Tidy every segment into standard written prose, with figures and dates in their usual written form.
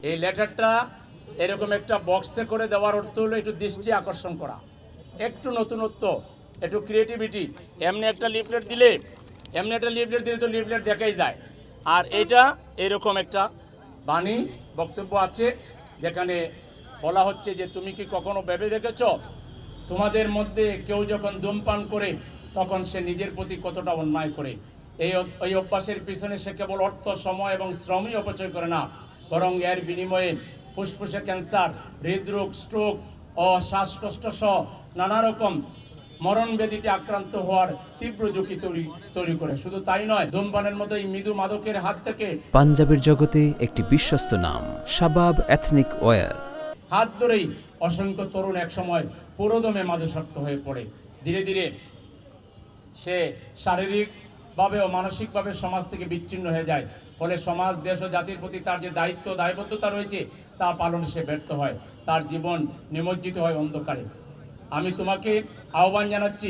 এই লেটারটা এরকম একটা বক্সে করে দেওয়ার অর্থ হলো একটু দৃষ্টি আকর্ষণ করা, একটু নতুনত্ব, একটু ক্রিয়েটিভিটি। এমনি একটা লিফলেট দিলে তো লিফলেট দেখাই যায়। আর এটা এরকম একটা বাণী বক্তব্য আছে যেখানে বলা হচ্ছে যে তুমি কি কখনো ভেবে দেখেছ তোমাদের মধ্যে কেউ যখন ধূমপান করে তখন সে নিজের প্রতি কতটা অন্যায় করে। এই অভ্যাসের পিছনে সে কেবল অর্থ, সময় এবং শ্রমই অপচয় করে না, বরং এর বিনিময়ে ফুসফুসে ক্যান্সার, হৃদরোগ, স্ট্রোক ও শ্বাসকষ্ট সহ নানা রকম মরণ ব্যাধিতে আক্রান্ত হওয়ার তীব্র ঝুঁকি তৈরি করে। শুধু তাই নয়, ধূমপানের মতো এই মৃদু মাদকের হাত থেকে পাঞ্জাবের জগতে একটি বিশ্বস্ত নাম শাবাব এথনিক ওয়্যার। হাত ধরেই অসংখ্য তরুণ একসময় পুরোদমে মাদকাসক্ত হয়ে পড়ে। ধীরে ধীরে সে শারীরিকভাবে ও মানসিকভাবে সমাজ থেকে বিচ্ছিন্ন হয়ে যায়। ফলে সমাজ, দেশ ও জাতির প্রতি তার যে দায়িত্ব, দায়বদ্ধতা রয়েছে তা পালনে সে ব্যর্থ হয়। তার জীবন নিমজ্জিত হয় অন্ধকারে। আমি তোমাকে আহ্বান জানাচ্ছি,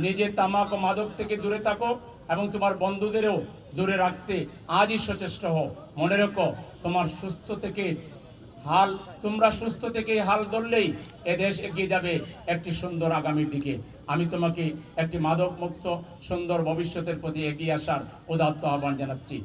নিজে তামাক ও মাদক থেকে দূরে থাকো এবং তোমার বন্ধুদেরও দূরে রাখতে আজই সচেষ্ট হও। মনে রেখো, তোমরা সুস্থ থেকে হাল ধরলেই এদেশ এগিয়ে যাবে একটি সুন্দর আগামীর দিকে। আমি তোমাকে একটি মাদক মুক্ত সুন্দর ভবিষ্যতের প্রতি এগিয়ে আসার উদাত্ত আহ্বান জানাচ্ছি।